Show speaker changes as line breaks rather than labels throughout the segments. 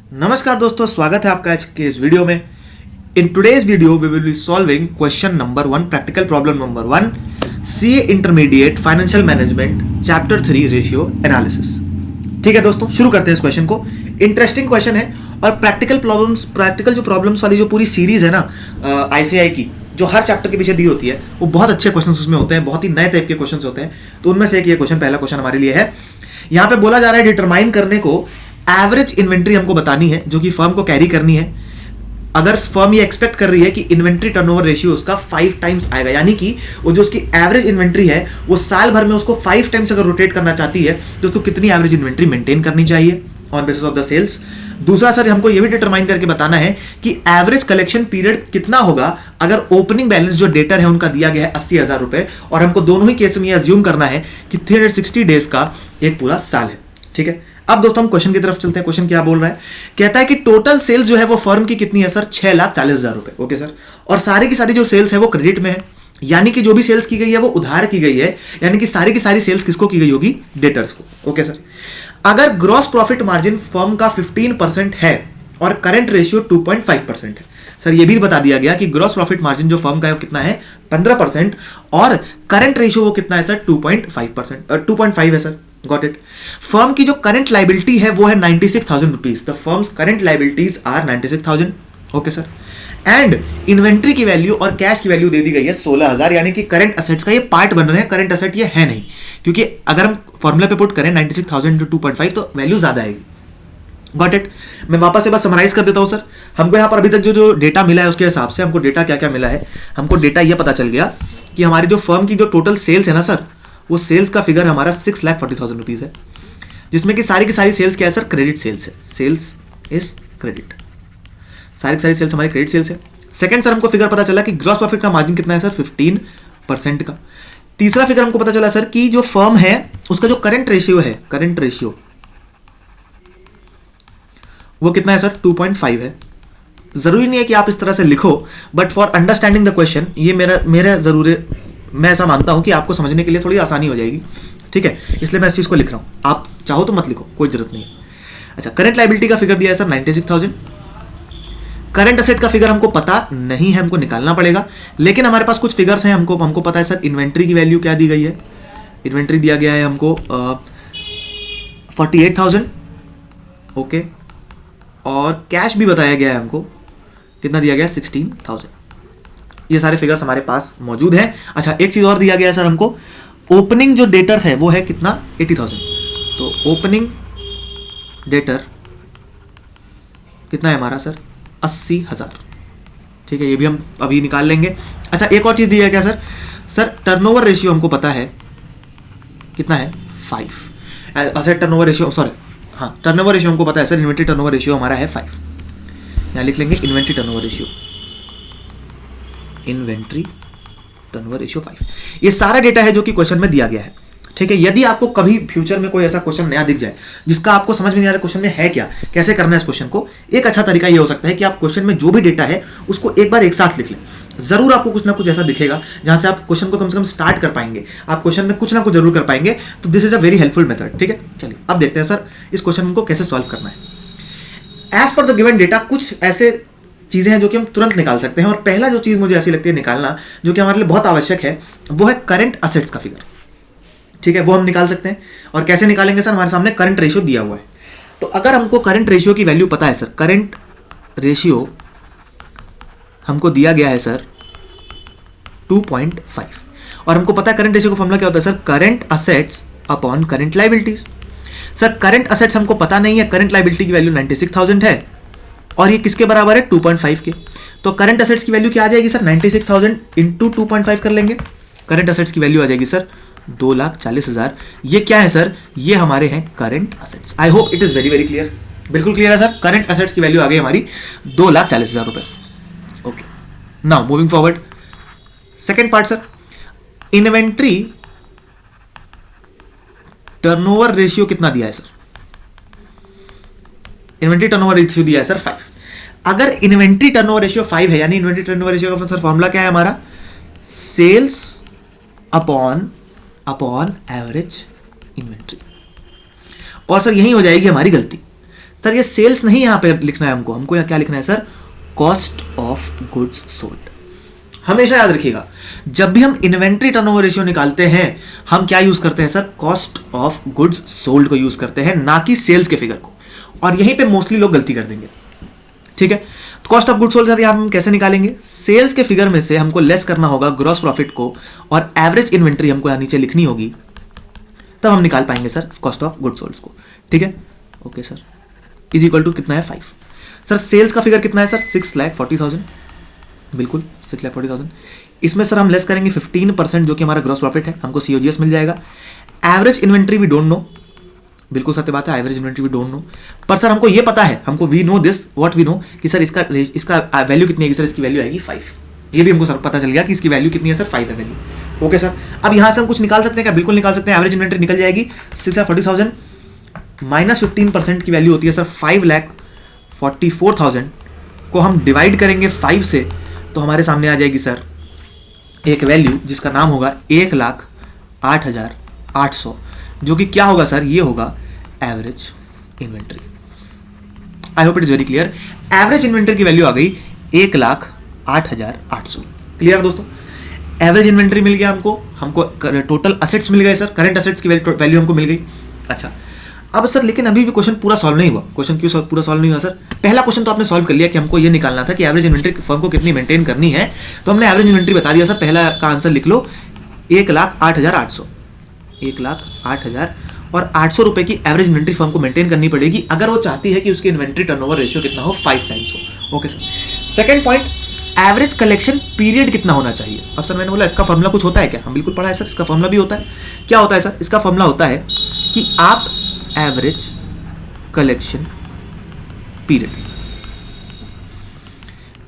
नमस्कार दोस्तों, स्वागत है आपका आज के इस वीडियो में। In today's video we will be solving question number 1, practical problem number 1, CA intermediate financial management chapter 3 ratio analysis. ठीक है दोस्तों, शुरू करते हैं इस क्वेश्चन को। इंटरेस्टिंग क्वेश्चन है और प्रैक्टिकल जो प्रॉब्लम्स वाली जो पूरी सीरीज है ना आईसीआई की, जो हर चैप्टर के पीछे दी होती है, वो बहुत अच्छे क्वेश्चंस उसमें होते हैं, बहुत ही नए टाइप के क्वेश्चंस होते हैं। तो उनमें से एक ये क्वेश्चन, पहला क्वेश्चन हमारे लिए है। यहाँ पे बोला जा रहा है डिटरमाइन करने को एवरेज इन्वेंट्री हमको बतानी है जो कि फर्म को कैरी करनी है। अगर फर्म ये एक्सपेक्ट कर रही है कि इन्वेंट्री टर्नओवर रेशियो उसका 5 टाइम्स आएगा, यानी कि वो जो उसकी एवरेज इन्वेंट्री है वो साल भर में उसको 5 टाइम्स अगर रोटेट करना चाहती है तो उसको कितनी एवरेज इन्वेंट्री मेंटेन करनी चाहिए on basis of the sales. दूसरा सर, हमको ये भी डिटरमाइन करके बताना है कि एवरेज कलेक्शन पीरियड कितना होगा अगर ओपनिंग बैलेंस जो डेटर है उनका दिया गया है 80,000 रुपए, और हमको दोनों ही केस में ये अज्यूम करना है कि 360 डेज का एक पूरा साल है। ठीक है, अब दोस्तों हम क्वेश्चन की तरफ चलते हैं। क्वेश्चन क्या बोल रहा है? कहता है कि टोटल सेल्स जो है वो फर्म की कितनी है सर? 6,40,000 रुपए। ओके सर, और सारी की सारी जो सेल्स है वो क्रेडिट में है, यानी कि जो भी सेल्स की गई है वो उधार की गई है, यानी कि सारी की सारी सेल्स किसको की गई होगी? डेटर्स को। ओके सर, अगर ग्रॉस प्रॉफिट मार्जिन फर्म का 15% है और करंट रेशियो 2.5% है। सर ये भी बता दिया गया कि ग्रॉस प्रॉफिट मार्जिन जो फर्म का है वो कितना है? 15%, और करंट रेशियो वो कितना है सर? 2.5 है सर। Got it. फर्म की जो करंट लाइबिलिटी है वो है 96,000 rupees. The firm's current liabilities are 96,000। Okay sir, and inventory की वैल्यू और कैश की वैल्यू दे दी गई है 16,000, यानी कि करंट असेट्स का ये पार्ट बन रहे हैं, करंट असेट ये है नहीं, क्योंकि अगर हम फॉर्मूला पे पुट करें 96,000 टू 2.5 तो वैल्यू ज्यादा आएगी। Got it. मैं वापस से बस समराइज कर देता हूं सर। हमको यहाँ पर अभी तक जो डेटा मिला है उसके हिसाब से हमको डेटा क्या क्या मिला है। हमको डेटा ये पता चल गया कि हमारी जो फर्म की जो टोटल सेल्स है ना सर, वो सेल्स का फिगर हमारा 6,40,000 रुपीज है, जिसमें कि सारी की सारी सेल्स क्या है सर? क्रेडिट सेल्स है। सेल्स इज क्रेडिट, सारी की सारी सेल्स हमारी क्रेडिट सेल्स है। सेकंड सर, हमको फिगर पता चला कि ग्रॉस प्रॉफिट का मार्जिन कितना है सर? 15% का। तीसरा फिगर हमको पता चला सर कि जो फर्म है उसका जो करंट रेशियो है, करंट रेशियो वो कितना है सर? 2.5 है। जरूरी नहीं है कि आप इस तरह से लिखो, but for understanding the question ये मेरा जरूर है, मैं ऐसा मानता हूं कि आपको समझने के लिए थोड़ी आसानी हो जाएगी। ठीक है, इसलिए मैं इस चीज को लिख रहा हूं। आप चाहो तो मत लिखो, कोई जरूरत नहीं है। अच्छा, करंट लायबिलिटी का फिगर दिया है सर 96,000। करंट असेट का फिगर हमको पता नहीं है, हमको निकालना पड़ेगा, लेकिन हमारे पास कुछ फिगर्स हैं। हमको पता है सर इन्वेंट्री की वैल्यू क्या दी गई है। इन्वेंट्री दिया गया है हमको 48,000। ओके, और कैश भी बताया गया है हमको, कितना दिया गया? 16,000। ये सारे फिगर्स हमारे पास मौजूद हैं। अच्छा, एक चीज और दिया गया है सर हमको, ओपनिंग जो डेटर्स है वो है कितना? 80,000। तो ओपनिंग डेटर कितना है हमारा सर? 80,000। ठीक है, ये भी हम अभी निकाल लेंगे। अच्छा, एक और चीज दी है क्या सर? सर टर्नओवर रेशियो हमको पता है कितना है? 5। असेट टर्नओवर रेशियो, सॉरी हाँ, टर्नओवर रेशियो हमको पता है सर, इन्वेंट्री टर्नओवर रेशियो हमारा है 5। यहाँ लिख लेंगे inventory turnover ratio, inventory turnover ratio 5। ये सारा डेटा है जो कि क्वेश्चन में दिया गया है। ठीक है, यदि आपको कभी फ्यूचर में कोई ऐसा क्वेश्चन नया दिख जाए जिसका आपको समझ में नहीं आ रहा क्वेश्चन में है क्या, कैसे करना है इस क्वेश्चन को, एक अच्छा तरीका ये हो सकता है कि आप क्वेश्चन में जो भी डेटा है उसको एक बार एक साथ लिख लें। जरूर आपको कुछ ना कुछ ऐसा दिखेगा जहां से आप क्वेश्चन को कम से कम स्टार्ट कर पाएंगे, आप क्वेश्चन में कुछ ना कुछ जरूर कर पाएंगे। तो this is a very helpful method. ठीक है, चलिए अब देखते हैं सर इस क्वेश्चन को कैसे सॉल्व करना है। As per the given data कुछ ऐसे चीजें हैं जो कि हम तुरंत निकाल सकते हैं, और पहला जो चीज मुझे ऐसी लगती है निकालना जो कि हमारे लिए बहुत आवश्यक है वो है करंट असेट्स का फिगर। ठीक है, वो हम निकाल सकते हैं। और कैसे निकालेंगे सर? हमारे सामने करंट रेशियो दिया हुआ है, तो अगर हमको करंट रेशियो की वैल्यू पता है सर, करंट रेशियो हमको दिया गया है सर 2.5, और हमको पता है करंट रेशियो का फॉर्मूला क्या होता है sir? Current assets upon current liabilities. Sir current assets हमको पता नहीं है, करंट लायबिलिटी की वैल्यू 96,000 है, और ये किसके बराबर है? 2.5 के। तो करंट असेट्स की वैल्यू क्या आ जाएगी सर? 96,000 इंटू 2.5 कर लेंगे। करंट असेट्स की वैल्यू आ जाएगी सर 2,40,000। ये क्या है सर? ये हमारे हैं current assets. I hope it is very very clear. बिल्कुल क्लियर है सर। करंट असेट्स की वैल्यू आ गई हमारी 2,40,000 रुपए। Okay, now moving forward, second part sir, inventory turnover ratio कितना दिया है सर? इन्वेंट्री टर्नओवर रेशियो दिया है सर 5। अगर इन्वेंट्री टर्नओवर रेशियो 5 है, यानी इन्वेंट्री टर्नओवर रेशियो का सर फॉर्मूला क्या है हमारा? Sales upon average inventory. और सर यही हो जाएगी हमारी गलती। सर ये सेल्स नहीं यहाँ पे लिखना है हमको यहाँ क्या लिखना है sir, cost of goods sold. हमेशा याद रखिएगा जब भी हम इन्वेंट्री टर्नओवर रेशियो निकालते हैं हम क्या यूज करते हैं sir, cost of goods sold को यूज करते हैं, ना कि सेल्स के फिगर को। और यहीं पे मोस्टली लोग गलती कर देंगे, ठीक है। तो cost of goods sold sir हम कैसे निकालेंगे, सेल्स के फिगर में से हमको लेस करना होगा ग्रॉस प्रॉफिट को और एवरेज इन्वेंट्री हमको यहाँ नीचे लिखनी होगी, तब हम निकाल पाएंगे sir cost of goods sold को, ठीक है। Okay sir, is equal to कितना है 5। सर सेल्स का फिगर कितना है सर 6,40,000, बिल्कुल 6,40,000। इसमें सर हम लेस करेंगे 15% जो कि हमारा ग्रॉस प्रॉफिट है, हमको COGS मिल जाएगा। Average inventory we don't know, बिल्कुल सत्य बात है, average inventory we don't know, पर सर हमको ये पता है, हमको we know this what we know कि सर इसका वैल्यू कितनी आएगी सर, इसकी वैल्यू आएगी 5। ये भी हमको सर पता चल गया कि इसकी वैल्यू कितनी है सर, 5 है वैल्यू। ओके सर, अब यहाँ से हम कुछ निकाल सकते हैं क्या, बिल्कुल निकाल सकते हैं। एवरेज इन्वेंट्री निकल जाएगी 6,40,000 माइनस 15% की वैल्यू होती है सर 5,44,000 को हम डिवाइड करेंगे 5 से, तो हमारे सामने आ जाएगी सर एक वैल्यू जिसका नाम होगा 1,08,800, जो कि क्या होगा सर, ये होगा average inventory. I hope it is very clear. Average inventory की वैल्यू आ गई 1,08,800। क्लियर दोस्तों, एवरेज इन्वेंट्री मिल गया हमको टोटल असेट्स मिल गए सर, करंट असेट्स की वैल्यू हमको मिल गई। अच्छा अब सर लेकिन अभी भी क्वेश्चन पूरा सॉल्व नहीं हुआ। क्वेश्चन क्यों पूरा सॉल्व नहीं हुआ सर, पहला क्वेश्चन तो आपने सॉल्व कर लिया कि हमको ये निकालना था कि एवरेज इन्वेंट्री फर्म को कितनी मेंटेन करनी है, तो हमने एवरेज इन्वेंट्री बता दिया सर। पहला का आंसर लिख लो 1,08,800, 1,08,000 और 800 रुपए की एवरेज इन्वेंट्री फर्म को मेंटेन करनी पड़ेगी अगर वो चाहती है कि उसकी इन्वेंट्री टर्नओवर रेशियो कितना हो, 5 टाइम्स हो। Okay sir, second point, average collection period कितना होना चाहिए। अब सर मैंने बोला इसका फॉर्मूला कुछ होता है क्या, हम बिल्कुल पढ़ा है सर, इसका फॉर्मूला भी होता है। क्या होता है सर, इसका फॉर्मूला होता है कि आप एवरेज कलेक्शन पीरियड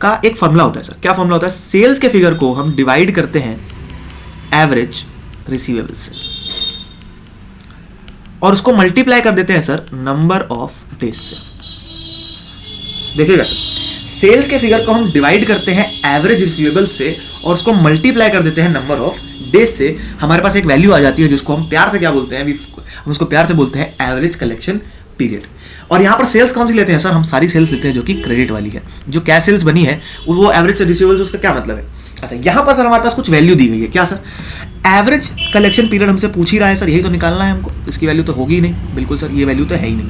का एक फॉर्मूला होता है सर। क्या फॉर्मूला होता है, सेल्स के फिगर को हम डिवाइड करते हैं एवरेज रिसीवेबल से और उसको मल्टीप्लाई कर देते हैं सर नंबर ऑफ डेज से। देखिएगा सर, सेल्स के फिगर को हम डिवाइड करते हैं एवरेज रिसीवेबल से और उसको मल्टीप्लाई कर देते हैं नंबर ऑफ डेज से, हमारे पास एक वैल्यू आ जाती है जिसको हम प्यार से क्या बोलते हैं, हम उसको प्यार से बोलते हैं एवरेज कलेक्शन पीरियड। और यहाँ पर सेल्स कौन सी लेते हैं सर, हम सारी सेल्स लेते हैं जो कि क्रेडिट वाली है। जो कैश सेल्स बनी है वो एवरेज से रिसीवेबल, उसका क्या मतलब है। अच्छा यहाँ पर सर हमारे पास कुछ वैल्यू दी गई है, क्या सर, एवरेज कलेक्शन पीरियड हमसे पूछ ही रहा है सर, यही तो निकालना है हमको। इसकी वैल्यू तो होगी ही नहीं, बिल्कुल सर ये वैल्यू तो है ही नहीं।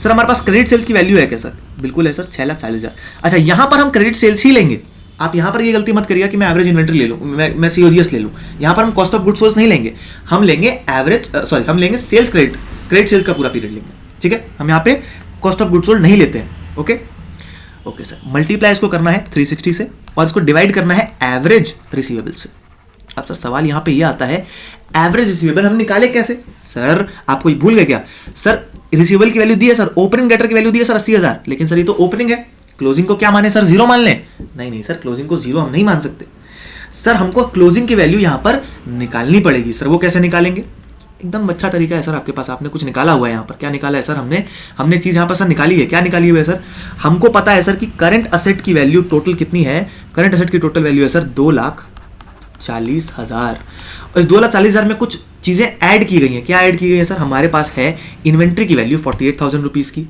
सर हमारे पास क्रेडिट सेल्स की वैल्यू है क्या सर, बिल्कुल है सर 6,40,000। अच्छा यहाँ पर हम क्रेडिट सेल्स ही लेंगे, आप यहाँ पर ये गलती मत करिएगा कि मैं एवरेज इन्वेंट्री ले लूँ, मैं COGS ले लूँ। यहाँ पर हम कॉस्ट ऑफ गुड्स सोल्ड नहीं लेंगे, हम लेंगे हम लेंगे सेल्स क्रेडिट सेल्स का पूरा पीरियड लेंगे, ठीक है। हम यहाँ पे कॉस्ट ऑफ गुड्स सोल्ड नहीं लेते हैं। ओके सर, मल्टीप्लाई इसको करना है 360 से और इसको डिवाइड करना है एवरेज रिसीवेबल से। अब सर सवाल यहाँ पे ये आता है एवरेज रिसीवेबल हम निकाले कैसे सर, आपको भूल गए क्या सर, रिसीवेबल की वैल्यू दी है सर, ओपनिंग डेटर की वैल्यू दी है सर 80,000, लेकिन सर ये तो ओपनिंग है, क्लोजिंग को क्या माने सर, 0 मान लें। नहीं सर, क्लोजिंग को 0 हम नहीं मान सकते सर, हमको क्लोजिंग की वैल्यू यहाँ पर निकालनी पड़ेगी सर। वो कैसे निकालेंगे, एकदम अच्छा तरीका है सर आपके पास, आपने कुछ निकाला हुआ है यहाँ पर। क्या निकाला है सर, हमने चीज़ यहाँ पर सर निकाली है। क्या निकाली हुई है सर, हमको पता है सर कि करंट असेट की वैल्यू टोटल कितनी है, करंट असेट की टोटल वैल्यू है सर 2,40,000 और इस 2,40,000 में कुछ चीज़ें ऐड की गई हैं। क्या ऐड की गई है सर, हमारे पास है इन्वेंट्री की वैल्यू 48,000 रुपीज़ की,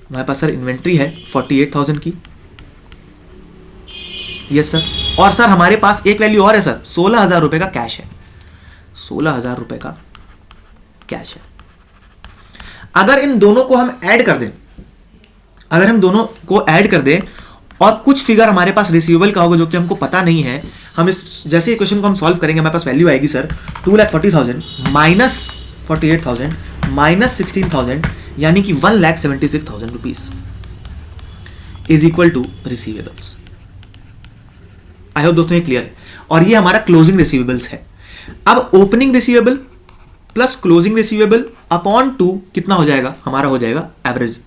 हमारे पास सर इन्वेंट्री है 48,000 की, यस सर। और सर हमारे पास एक वैल्यू और है सर, 16,000 रुपए का कैश है, 16,000 रुपए का कैश है। अगर इन दोनों को हम ऐड कर दें, और कुछ फिगर हमारे पास रिसीवेबल का होगा जो कि हमको पता नहीं है, हम इस जैसे इक्वेशन को हम सॉल्व करेंगे, हमारे पास वैल्यू आएगी सर 2,40,000 माइनस 48,000 माइनस 16,000 यानी कि 1,76,000 rupees is equal to receivables. I hope दोस्तों ये क्लियर है। और ये हमारा क्लोजिंग रिसीवेबल्स है। अब opening receivable plus closing receivable upon 2 कितना हो जाएगा, हमारा हो जाएगा एवरेज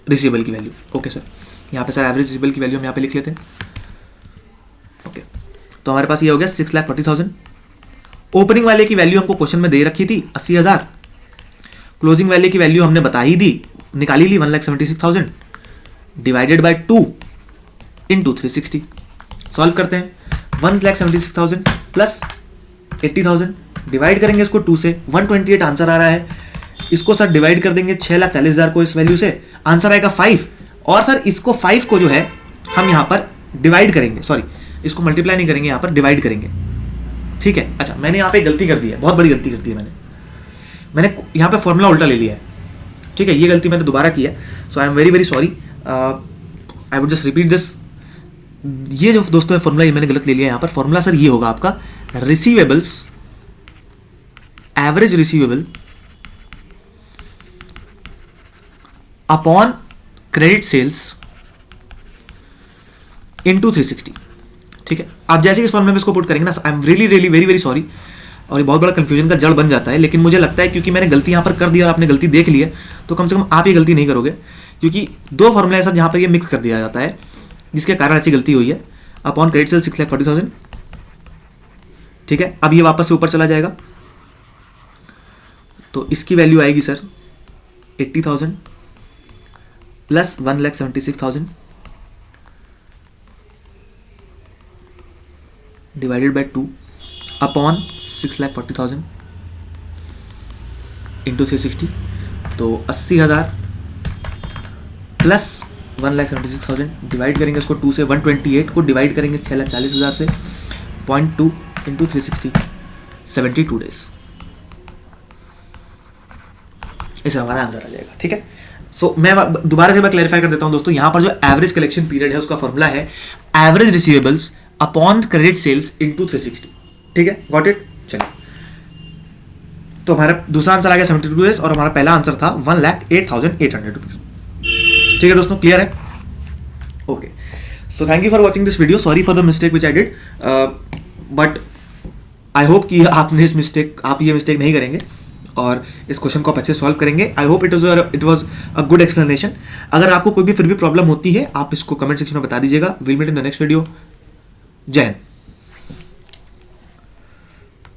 रिसीवेबल की वैल्यू। ओके सर, यहाँ पे सर एवरेज रिसीवेबल की वैल्यू हम यहाँ पे लिख लेते हैं। ओके, तो हमारे पास ये हो गया 6,40,000। ओपनिंग वाले की वैल्यू हमको क्वेश्चन में दे रखी थी 80,000, क्लोजिंग वाले की वैल्यू हमने बता ही दी, निकाली ली 1,76,000 डिवाइडेड बाय 2 इंटू 360। सॉल्व करते हैं, 1,76,000 प्लस 80,000 डिवाइड करेंगे इसको 2 से, 128 आंसर आ रहा है। इसको सर डिवाइड कर देंगे 6,40,000 को इस वैल्यू से, आंसर आएगा 5। और सर इसको 5 को जो है हम यहाँ पर डिवाइड करेंगे, सॉरी इसको मल्टीप्लाई नहीं करेंगे, यहाँ पर डिवाइड करेंगे, ठीक है। अच्छा मैंने यहाँ पे गलती कर दी है, बहुत बड़ी गलती कर दी है मैंने यहाँ पे फॉर्मूला उल्टा ले लिया है, ठीक है। ये गलती मैंने दोबारा की है, so I am very very sorry, I would just repeat this. ये जो दोस्तों है फॉर्मूला, ये मैंने गलत ले लिया है यहाँ पर। फॉर्मूला सर ये होगा आपका receivables, average receivable upon credit sales into 360, ठीक है। आप जैसे इस फॉर्मूले में इसको पुट करेंगे ना, I am really really very very sorry, और ये बहुत बड़ा कंफ्यूजन का जड़ बन जाता है, लेकिन मुझे लगता है क्योंकि मैंने गलती यहाँ पर कर दी और आपने गलती देख ली है, तो कम से कम आप ये गलती नहीं करोगे, क्योंकि दो फॉर्मूले सर यहाँ पर ये मिक्स कर दिया जाता है, जिसके कारण ऐसी गलती हुई है। अपॉन क्रेडिट सेल 6,40,000, ठीक है। अब ये वापस से ऊपर चला जाएगा, तो इसकी वैल्यू आएगी sir 80,000 plus 1,76,000 divided by 2 upon 6,40,000 into 360, तो 80,000 प्लस 1,76,000 डिवाइड करेंगे इसको 2 से, 128 को डिवाइड करेंगे 6,40,000 से, 0.2 इंटू 360, 72 डेज, इसे हमारा आंसर आ जाएगा, ठीक है। सो मैं दोबारा से क्लैरिफाई कर देता हूं दोस्तों, यहां पर जो एवरेज कलेक्शन पीरियड है उसका फॉर्मूला है average receivables upon credit sales into 360, ठीक है, गॉट इट। चलिए, तो हमारा दूसरा आंसर आ गया 72 डेज, और हमारा पहला आंसर था 1,08,800 रुपीज, ठीक है दोस्तों, क्लियर है? Okay, so thank you for watching this video, sorry for the mistake which I did, but I hope कि आपने आप ये मिस्टेक नहीं करेंगे और इस क्वेश्चन को आप अच्छे सॉल्व करेंगे। I hope it was a good explanation. अगर आपको कोई भी फिर भी प्रॉब्लम होती है, आप इसको कमेंट सेक्शन में बता दीजिएगा। Will meet in the next video. जय हिंद।